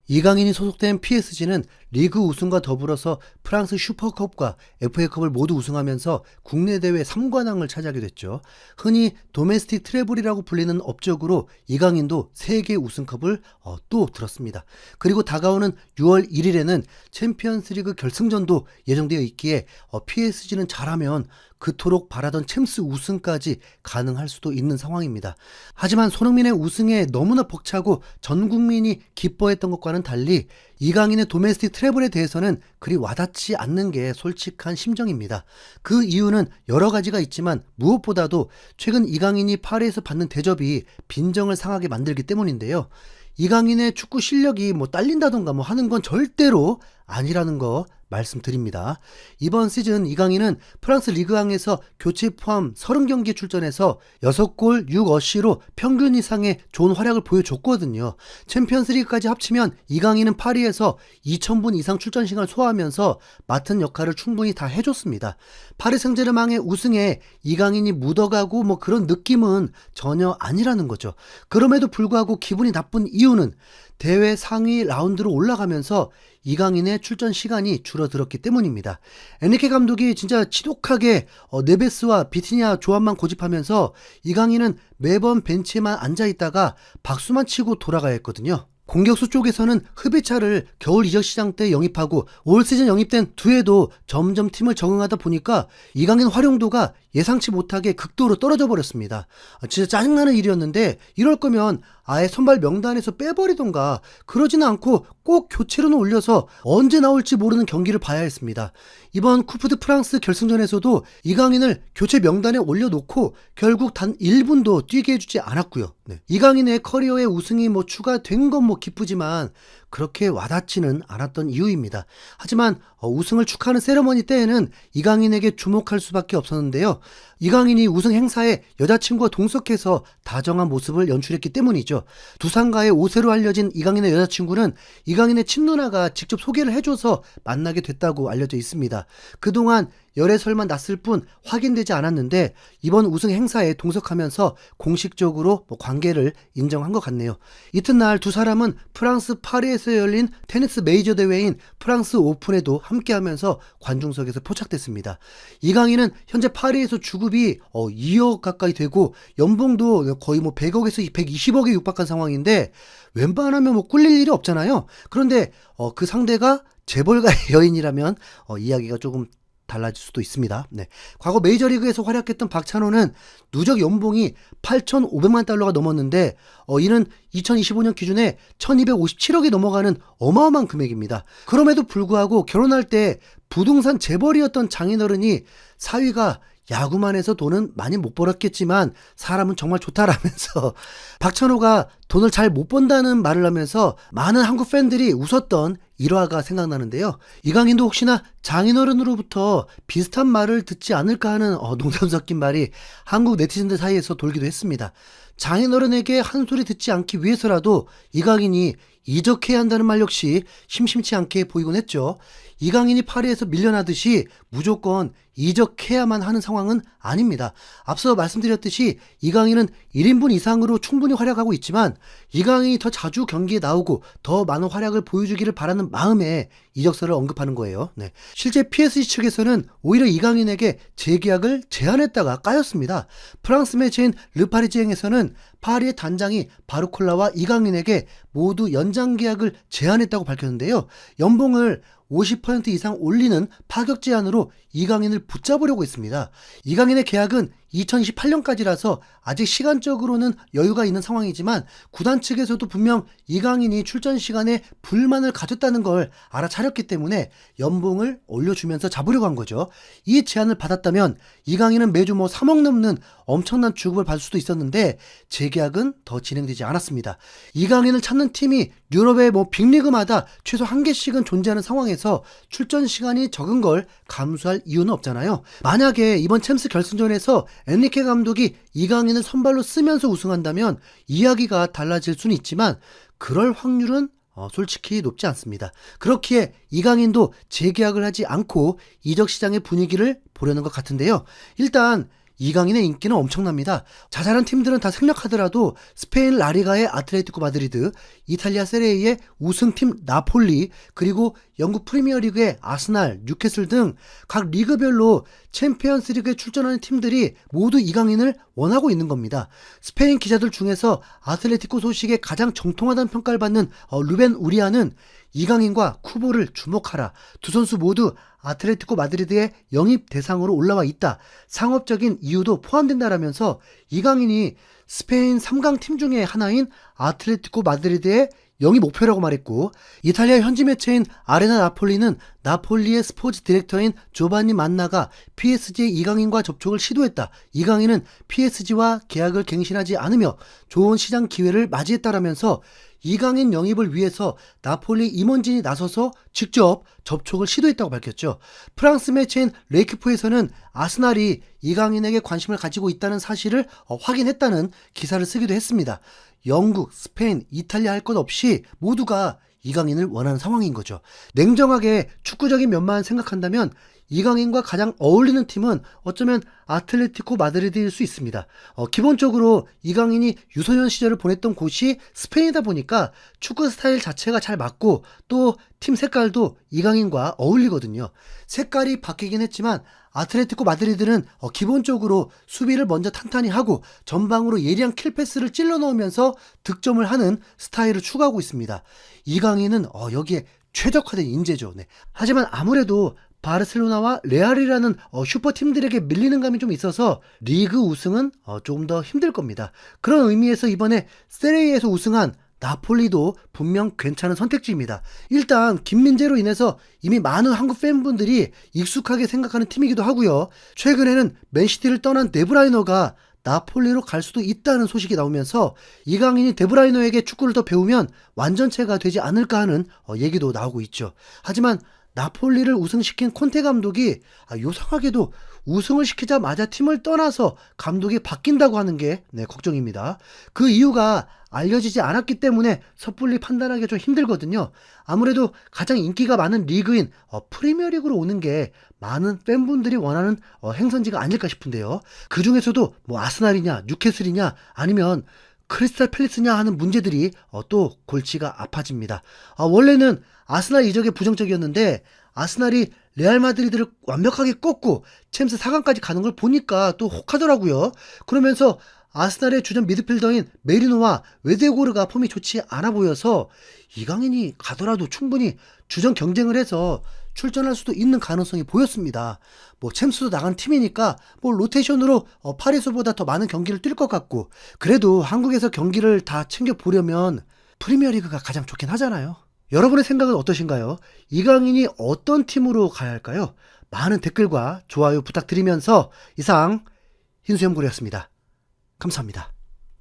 이강인이 소속된 PSG는 리그 우승과 더불어서 프랑스 슈퍼컵과 FA컵을 모두 우승하면서 국내 대회 3관왕을 차지하게 됐죠. 흔히 도메스틱 트래블이라고 불리는 업적으로 이강인도 3개 우승컵을 또 들었습니다. 그리고 다가오는 6월 1일에는 챔피언스리그 결승전도 예정되어 있기에 PSG는 잘하면 그토록 바라던 챔스 우승까지 가능할 수도 있는 상황입니다. 하지만 손흥민의 우승에 너무나 벅차고 전 국민이 기뻐했던 것과는 달리 이강인의 도메스틱 트래블에 대해서는 그리 와닿지 않는 게 솔직한 심정입니다. 그 이유는 여러 가지가 있지만 무엇보다도 최근 이강인이 파리에서 받는 대접이 빈정을 상하게 만들기 때문인데요. 이강인의 축구 실력이 딸린다던가 하는 건 절대로 아니라는 거 말씀드립니다. 이번 시즌 이강인은 프랑스 리그왕에서 교체 포함 30경기에 출전해서 6골 6어시로 평균 이상의 좋은 활약을 보여줬거든요. 챔피언스리그까지 합치면 이강인은 파리에서 2000분 이상 출전 시간을 소화하면서 맡은 역할을 충분히 다 해줬습니다. 파리 생제르맹의 우승에 이강인이 묻어가고 그런 느낌은 전혀 아니라는 거죠. 그럼에도 불구하고 기분이 나쁜 이유는 대회 상위 라운드로 올라가면서 이강인의 출전 시간이 줄어들었기 때문입니다. 엔리케 감독이 진짜 지독하게 네베스와 비티냐 조합만 고집하면서 이강인은 매번 벤치에만 앉아있다가 박수만 치고 돌아가야 했거든요. 공격수 쪽에서는 흐비차를 겨울 이적 시장 때 영입하고 올 시즌 영입된 두에도 점점 팀을 적응하다 보니까 이강인 활용도가 예상치 못하게 극도로 떨어져 버렸습니다. 진짜 짜증나는 일이었는데 이럴 거면 아예 선발 명단에서 빼버리던가 그러지는 않고 꼭 교체로는 올려서 언제 나올지 모르는 경기를 봐야 했습니다. 이번 쿠프 드 프랑스 결승전에서도 이강인을 교체 명단에 올려놓고 결국 단 1분도 뛰게 해주지 않았고요. 이강인의 커리어의 우승이 추가된 건 기쁘지만 그렇게 와닿지는 않았던 이유입니다. 하지만 우승을 축하하는 세레머니 때에는 이강인에게 주목할 수밖에 없었는데요. 이강인이 우승 행사에 여자친구와 동석해서 다정한 모습을 연출했기 때문이죠. 두산가의 5세로 알려진 이강인의 여자친구는 이강인의 친누나가 직접 소개를 해줘서 만나게 됐다고 알려져 있습니다. 그동안 열애설만 났을 뿐 확인되지 않았는데 이번 우승 행사에 동석하면서 공식적으로 관계를 인정한 것 같네요. 이튿날 두 사람은 프랑스 파리에서 열린 테니스 메이저 대회인 프랑스 오픈에도 함께하면서 관중석에서 포착됐습니다. 이강인은 현재 파리에서 주급이 2억 가까이 되고 연봉도 거의 100억에서 120억에 육박한 상황인데 웬만하면 꿀릴 일이 없잖아요. 그런데 그 상대가 재벌가의 여인이라면 이야기가 조금 달라질 수도 있습니다. 과거 메이저리그에서 활약했던 박찬호는 누적 연봉이 8,500만 달러가 넘었는데 이는 2025년 기준에 1,257억이 넘어가는 어마어마한 금액입니다. 그럼에도 불구하고 결혼할 때 부동산 재벌이었던 장인어른이 사위가 야구만 해서 돈은 많이 못 벌었겠지만 사람은 정말 좋다라면서 박찬호가 돈을 잘 못 번다는 말을 하면서 많은 한국 팬들이 웃었던 일화가 생각나는데요. 이강인도 혹시나 장인어른으로부터 비슷한 말을 듣지 않을까 하는 농담 섞인 말이 한국 네티즌들 사이에서 돌기도 했습니다. 장인어른에게 한 소리 듣지 않기 위해서라도 이강인이 이적해야 한다는 말 역시 심심치 않게 보이곤 했죠. 이강인이 파리에서 밀려나듯이 무조건 이적해야만 하는 상황은 아닙니다. 앞서 말씀드렸듯이 이강인은 1인분 이상으로 충분히 활약하고 있지만 이강인이 더 자주 경기에 나오고 더 많은 활약을 보여주기를 바라는 마음에 이적설을 언급하는 거예요. 실제 PSG 측에서는 오히려 이강인에게 재계약을 제안했다가 까였습니다. 프랑스 매체인 르파리지앵에서는 파리의 단장이 바르콜라와 이강인에게 모두 연장 계약을 제안했다고 밝혔는데요. 연봉을 50% 이상 올리는 파격 제안으로 이강인을 붙잡으려고 했습니다. 이강인의 계약은 2028년까지라서 아직 시간적으로는 여유가 있는 상황이지만 구단 측에서도 분명 이강인이 출전 시간에 불만을 가졌다는 걸 알아차렸기 때문에 연봉을 올려주면서 잡으려고 한 거죠. 이 제안을 받았다면 이강인은 매주 3억 넘는 엄청난 주급을 받을 수도 있었는데 재계약은 더 진행되지 않았습니다. 이강인을 찾는 팀이 유럽의 빅리그마다 최소 한 개씩은 존재하는 상황에서 출전 시간이 적은 걸 감수할 이유는 없잖아요. 만약에 이번 챔스 결승전에서 엔리케 감독이 이강인을 선발로 쓰면서 우승한다면 이야기가 달라질 수는 있지만 그럴 확률은 솔직히 높지 않습니다. 그렇기에 이강인도 재계약을 하지 않고 이적 시장의 분위기를 보려는 것 같은데요. 일단 이강인의 인기는 엄청납니다. 자잘한 팀들은 다 생략하더라도 스페인 라리가의 아틀레티코 마드리드, 이탈리아 세리에의 우승팀 나폴리, 그리고 영국 프리미어리그의 아스날, 뉴캐슬 등 각 리그별로 챔피언스 리그에 출전하는 팀들이 모두 이강인을 원하고 있는 겁니다. 스페인 기자들 중에서 아틀레티코 소식에 가장 정통하다는 평가를 받는 루벤 우리아는 이강인과 쿠보를 주목하라. 두 선수 모두 아틀레티코 마드리드의 영입 대상으로 올라와 있다. 상업적인 이유도 포함된다라면서 이강인이 스페인 3강 팀 중에 하나인 아틀레티코 마드리드의 영입 목표라고 말했고, 이탈리아 현지 매체인 아레나 나폴리는 나폴리의 스포츠 디렉터인 조반니 만나가 PSG의 이강인과 접촉을 시도했다. 이강인은 PSG와 계약을 갱신하지 않으며 좋은 시장 기회를 맞이했다라면서 이강인 영입을 위해서 나폴리 임원진이 나서서 직접 접촉을 시도했다고 밝혔죠. 프랑스 매체인 레이크포에서는 아스날이 이강인에게 관심을 가지고 있다는 사실을 확인했다는 기사를 쓰기도 했습니다. 영국, 스페인, 이탈리아 할 것 없이 모두가 이강인을 원하는 상황인 거죠. 냉정하게 축구적인 면만 생각한다면 이강인과 가장 어울리는 팀은 어쩌면 아틀레티코 마드리드일 수 있습니다. 기본적으로 이강인이 유소년 시절을 보냈던 곳이 스페인이다 보니까 축구 스타일 자체가 잘 맞고 또 팀 색깔도 이강인과 어울리거든요. 색깔이 바뀌긴 했지만 아틀레티코 마드리드는 기본적으로 수비를 먼저 탄탄히 하고 전방으로 예리한 킬패스를 찔러 넣으면서 득점을 하는 스타일을 추구하고 있습니다. 이강인은 여기에 최적화된 인재죠. 네. 하지만 아무래도 바르셀로나와 레알이라는 슈퍼팀들에게 밀리는 감이 좀 있어서 리그 우승은 조금 더 힘들 겁니다. 그런 의미에서 이번에 세리에에서 우승한 나폴리도 분명 괜찮은 선택지입니다. 일단 김민재로 인해서 이미 많은 한국 팬분들이 익숙하게 생각하는 팀이기도 하고요. 최근에는 맨시티를 떠난 데브라이너가 나폴리로 갈 수도 있다는 소식이 나오면서 이강인이 데브라이너에게 축구를 더 배우면 완전체가 되지 않을까 하는 얘기도 나오고 있죠. 하지만 나폴리를 우승시킨 콘테 감독이 요상하게도 우승을 시키자마자 팀을 떠나서 감독이 바뀐다고 하는 게 걱정입니다. 그 이유가 알려지지 않았기 때문에 섣불리 판단하기가 좀 힘들거든요. 아무래도 가장 인기가 많은 리그인 프리미어리그로 오는 게 많은 팬분들이 원하는 행선지가 아닐까 싶은데요. 그 중에서도 뭐 아스날이냐 뉴캐슬이냐 아니면 크리스탈 팰리스냐 하는 문제들이 또 골치가 아파집니다. 원래는 아스날 이적에 부정적이었는데 아스날이 레알 마드리드를 완벽하게 꺾고 챔스 4강까지 가는 걸 보니까 또 혹하더라고요. 그러면서 아스날의 주전 미드필더인 메리노와 웨데고르가 폼이 좋지 않아 보여서 이강인이 가더라도 충분히 주전 경쟁을 해서 출전할 수도 있는 가능성이 보였습니다. 뭐 챔스도 나간 팀이니까 뭐 로테이션으로 파리소보다 더 많은 경기를 뛸 것 같고, 그래도 한국에서 경기를 다 챙겨보려면 프리미어리그가 가장 좋긴 하잖아요. 여러분의 생각은 어떠신가요? 이강인이 어떤 팀으로 가야 할까요? 많은 댓글과 좋아요 부탁드리면서 이상 흰수염고래였습니다. 감사합니다.